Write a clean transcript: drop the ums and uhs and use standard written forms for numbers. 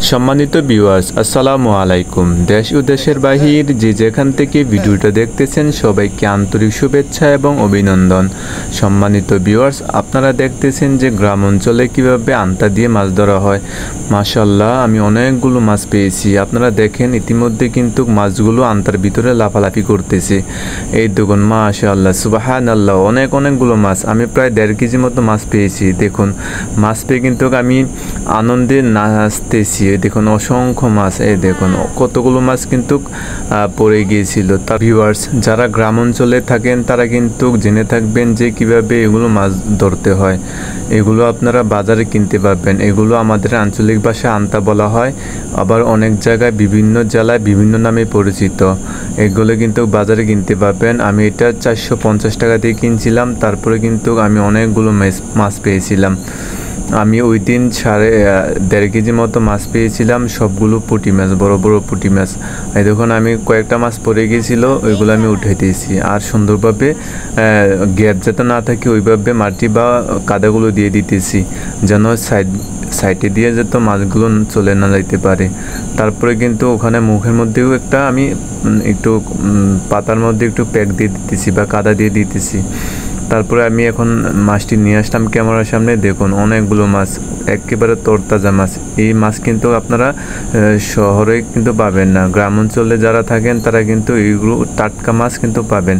সম্মানিত ভিউয়ার্স, আসসালামু আলাইকুম। দেশ ও দেশের বাহির যে যেখান থেকে ভিডিওটা দেখতেছেন সবাইকে আন্তরিক শুভেচ্ছা এবং অভিনন্দন। সম্মানিত ভিউয়ার্স, আপনারা দেখতেছেন যে গ্রাম অঞ্চলে কীভাবে আন্তা দিয়ে মাছ ধরা হয়। মাশাআল্লাহ, আমি অনেকগুলো মাছ পেয়েছি। আপনারা দেখেন ইতিমধ্যে কিন্তু মাছগুলো আন্তার ভিতরে লাফালাফি করতেছে। এই দেখুন, মাশাআল্লাহ, সুবহানাল্লাহ, অনেকগুলো মাছ। আমি প্রায় 1.5 কেজি মতো মাছ পেয়েছি। দেখুন, মাছ পেয়ে কিন্তু আমি আনন্দে নাচতেছি। দেখুন অসংখ্য মাছ, এই দেখুন কতগুলো মাছ কিন্তু পড়ে গিয়েছিল। তা ভিউয়ার্স, যারা গ্রাম অঞ্চলে থাকেন তারা কিন্তু জেনে থাকবেন যে কিভাবে এগুলো মাছ ধরতে হয়। এগুলো আপনারা বাজারে কিনতে পারবেন। এগুলো আমাদের আঞ্চলিক ভাষায় আন্তা বলা হয়, আবার অনেক জায়গায় বিভিন্ন জেলায় বিভিন্ন নামে পরিচিত। এগুলো কিন্তু বাজারে কিনতে পারবেন। আমি এটা 450 টাকা দিয়ে কিনছিলাম। তারপরে কিন্তু আমি অনেকগুলো মাছ পেয়েছিলাম। আমি ওই দিন 1.5 কেজি মতো মাছ পেয়েছিলাম, সবগুলো পুঁটি মাছ, বড় বড় পুঁটি মাছ। এই দেখুন, আমি কয়েকটা মাছ পড়ে গিয়েছিল, ওইগুলো আমি উঠে দিয়েছি। আর সুন্দরভাবে গ্যাপ যাতে না থাকে ওইভাবে মাটি বা কাদাগুলো দিয়ে দিতেছি, যেন সাইডে দিয়ে যাতে মাছগুলো চলে না যাইতে পারে। তারপরে কিন্তু ওখানে মুখের মধ্যেও আমি একটু পাতার মধ্যে একটু প্যাক দিয়ে দিতেছি বা কাদা দিয়ে দিতেছি। তারপরে আমি এখন মাছটি নিয়ে আসলাম ক্যামেরার সামনে। দেখুন অনেকগুলো মাছ, একেবারে তরতাজা মাছ। এই মাছ কিন্তু আপনারা শহরে কিন্তু পাবেন না। গ্রাম অঞ্চলে যারা থাকেন তারা কিন্তু এইগুলো টাটকা মাছ কিন্তু পাবেন।